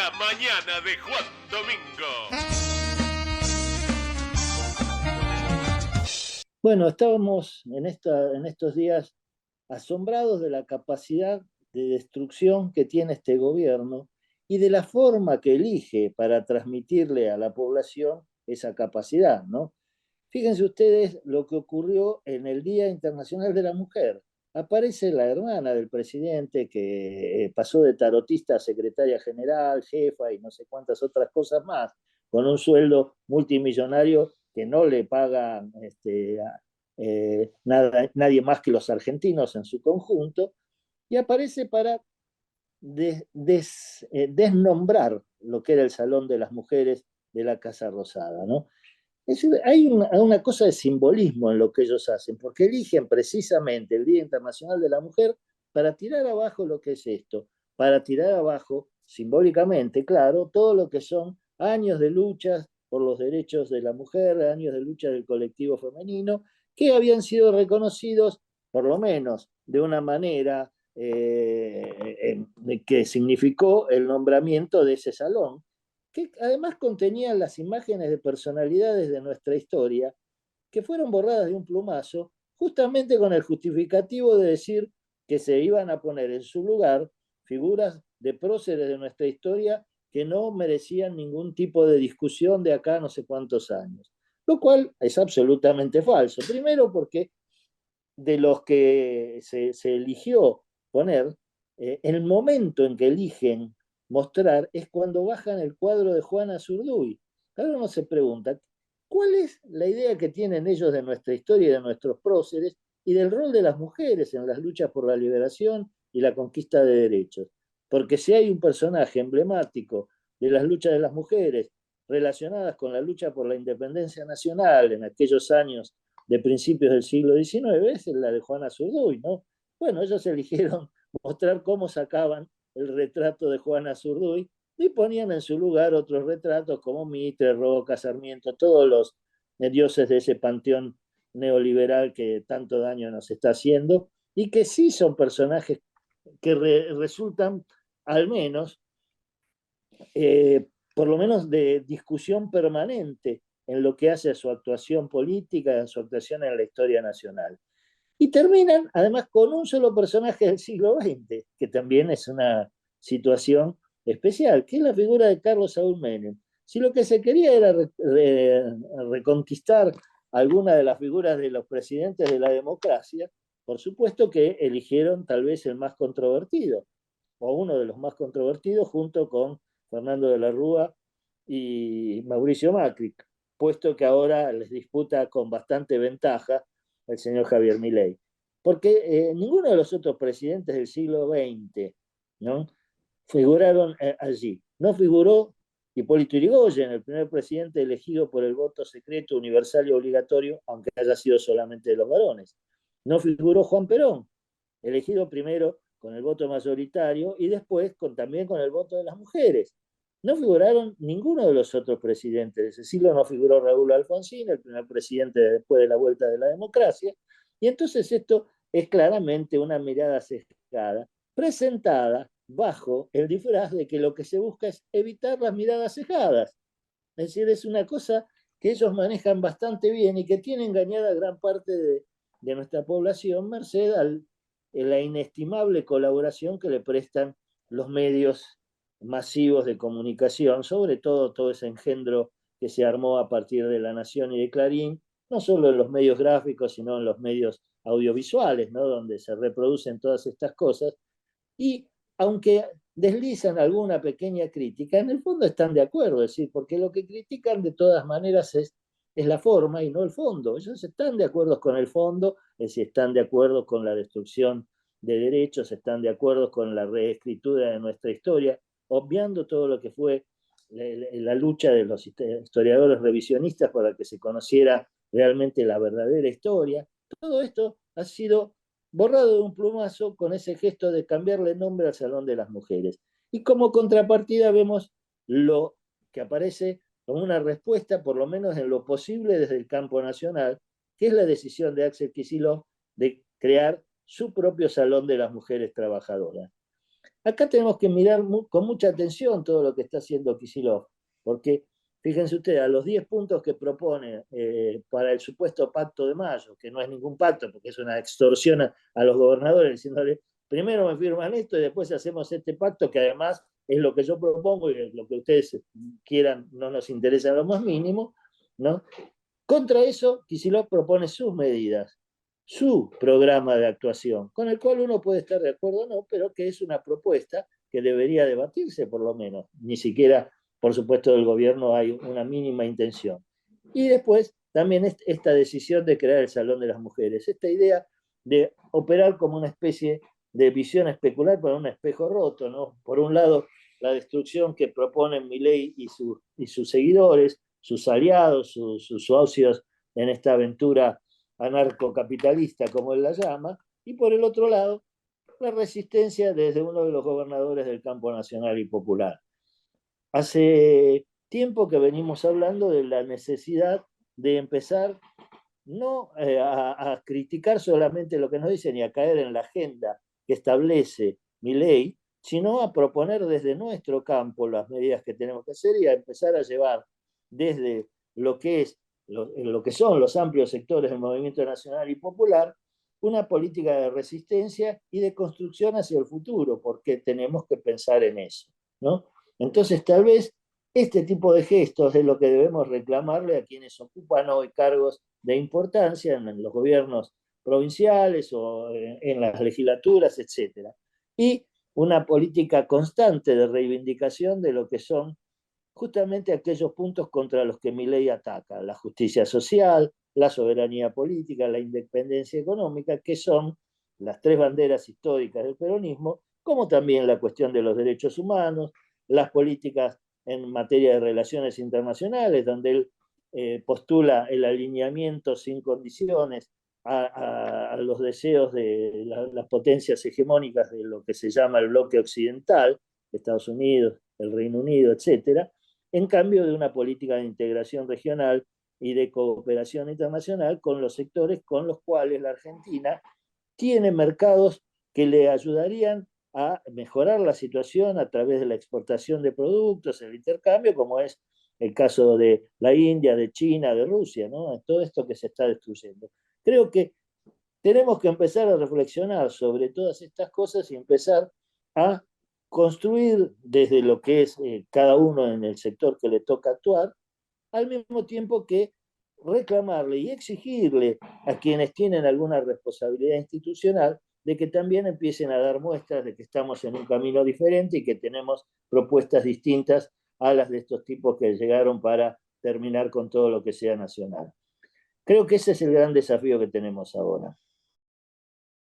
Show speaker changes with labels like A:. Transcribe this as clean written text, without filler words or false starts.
A: La mañana de Juan Domingo.
B: Bueno, estábamos en estos días asombrados de la capacidad de destrucción que tiene este gobierno y de la forma que elige para transmitirle a la población esa capacidad, ¿no? Fíjense ustedes lo que ocurrió en el Día Internacional de la Mujer. Aparece la hermana del presidente que pasó de tarotista a secretaria general, jefa y no sé cuántas otras cosas más, con un sueldo multimillonario que no le pagan nadie más que los argentinos en su conjunto, y aparece para desnombrar lo que era el Salón de las Mujeres de la Casa Rosada, ¿no? Es decir, hay una cosa de simbolismo en lo que ellos hacen, porque eligen precisamente el Día Internacional de la Mujer para tirar abajo lo que es esto, para tirar abajo simbólicamente, claro, todo lo que son años de luchas por los derechos de la mujer, años de lucha del colectivo femenino, que habían sido reconocidos, por lo menos de una manera que significó el nombramiento de ese salón, que además contenían las imágenes de personalidades de nuestra historia que fueron borradas de un plumazo, justamente con el justificativo de decir que se iban a poner en su lugar figuras de próceres de nuestra historia que no merecían ningún tipo de discusión de acá no sé cuántos años. Lo cual es absolutamente falso. Primero porque de los que se eligió poner, el momento en que eligen mostrar es cuando bajan el cuadro de Juana Zurduy. Claro, uno se pregunta, ¿cuál es la idea que tienen ellos de nuestra historia y de nuestros próceres y del rol de las mujeres en las luchas por la liberación y la conquista de derechos? Porque si hay un personaje emblemático de las luchas de las mujeres relacionadas con la lucha por la independencia nacional en aquellos años de principios del siglo XIX, es la de Juana Zurduy, ¿no? Bueno, ellos eligieron mostrar cómo sacaban el retrato de Juana Zurduy y ponían en su lugar otros retratos como Mitre, Roca, Sarmiento, todos los dioses de ese panteón neoliberal que tanto daño nos está haciendo y que sí son personajes que resultan al menos por lo menos de discusión permanente en lo que hace a su actuación política, a su actuación en la historia nacional. Y terminan además con un solo personaje del siglo XX, que también es una situación especial, que es la figura de Carlos Saúl Menem. Si lo que se quería era reconquistar alguna de las figuras de los presidentes de la democracia, por supuesto que eligieron tal vez el más controvertido, o uno de los más controvertidos, junto con Fernando de la Rúa y Mauricio Macri, puesto que ahora les disputa con bastante ventaja el señor Javier Milei. Porque ninguno de los otros presidentes del siglo XX, ¿no?, figuraron allí. No figuró Hipólito Yrigoyen, el primer presidente elegido por el voto secreto, universal y obligatorio, aunque haya sido solamente de los varones. No figuró Juan Perón, elegido primero con el voto mayoritario y después también con el voto de las mujeres. No figuraron ninguno de los otros presidentes. De ese siglo no figuró Raúl Alfonsín, el primer presidente después de la vuelta de la democracia. Y entonces esto es claramente una mirada sesgada, presentada bajo el disfraz de que lo que se busca es evitar las miradas cejadas. Es decir, es una cosa que ellos manejan bastante bien y que tiene engañada a gran parte de nuestra población, merced a la inestimable colaboración que le prestan los medios masivos de comunicación, sobre todo ese engendro que se armó a partir de La Nación y de Clarín, no solo en los medios gráficos, sino en los medios audiovisuales, ¿no?, donde se reproducen todas estas cosas. Y aunque deslizan alguna pequeña crítica, en el fondo están de acuerdo, es decir, porque lo que critican de todas maneras es la forma y no el fondo. Ellos están de acuerdo con el fondo, es decir, están de acuerdo con la destrucción de derechos, están de acuerdo con la reescritura de nuestra historia, obviando todo lo que fue la lucha de los historiadores revisionistas para que se conociera realmente la verdadera historia. Todo esto ha sido borrado de un plumazo con ese gesto de cambiarle nombre al Salón de las Mujeres. Y como contrapartida vemos lo que aparece como una respuesta, por lo menos en lo posible desde el campo nacional, que es la decisión de Axel Kicillof de crear su propio Salón de las Mujeres Trabajadoras. Acá tenemos que mirar con mucha atención todo lo que está haciendo Kicillof, porque fíjense ustedes, a los 10 puntos que propone para el supuesto pacto de mayo, que no es ningún pacto, porque es una extorsión a los gobernadores, diciéndole, primero me firman esto y después hacemos este pacto, que además es lo que yo propongo y lo que ustedes quieran no nos interesa en lo más mínimo, ¿no? Contra eso, Kicillof propone sus medidas, su programa de actuación, con el cual uno puede estar de acuerdo o no, pero que es una propuesta que debería debatirse por lo menos. Ni siquiera, por supuesto, del gobierno hay una mínima intención. Y después también esta decisión de crear el Salón de las Mujeres, esta idea de operar como una especie de visión especular para un espejo roto, ¿no? Por un lado, la destrucción que proponen Milei y sus seguidores, sus aliados, sus socios en esta aventura anarcocapitalista, como él la llama, y por el otro lado, la resistencia desde uno de los gobernadores del campo nacional y popular. Hace tiempo que venimos hablando de la necesidad de empezar no a criticar solamente lo que nos dicen y a caer en la agenda que establece mi ley, sino a proponer desde nuestro campo las medidas que tenemos que hacer y a empezar a llevar desde lo que son los amplios sectores del movimiento nacional y popular una política de resistencia y de construcción hacia el futuro, porque tenemos que pensar en eso, ¿no? Entonces, tal vez este tipo de gestos es lo que debemos reclamarle a quienes ocupan hoy cargos de importancia en los gobiernos provinciales o en las legislaturas, etc. Y una política constante de reivindicación de lo que son justamente aquellos puntos contra los que mi ley ataca, la justicia social, la soberanía política, la independencia económica, que son las tres banderas históricas del peronismo, como también la cuestión de los derechos humanos, las políticas en materia de relaciones internacionales, donde él postula el alineamiento sin condiciones a los deseos de las potencias hegemónicas de lo que se llama el bloque occidental, Estados Unidos, el Reino Unido, etcétera, en cambio de una política de integración regional y de cooperación internacional con los sectores con los cuales la Argentina tiene mercados que le ayudarían a mejorar la situación a través de la exportación de productos, el intercambio, como es el caso de la India, de China, de Rusia, ¿no? Todo esto que se está destruyendo. Creo que tenemos que empezar a reflexionar sobre todas estas cosas y empezar a construir desde lo que es cada uno en el sector que le toca actuar, al mismo tiempo que reclamarle y exigirle a quienes tienen alguna responsabilidad institucional de que también empiecen a dar muestras de que estamos en un camino diferente y que tenemos propuestas distintas a las de estos tipos que llegaron para terminar con todo lo que sea nacional. Creo que ese es el gran desafío que tenemos ahora.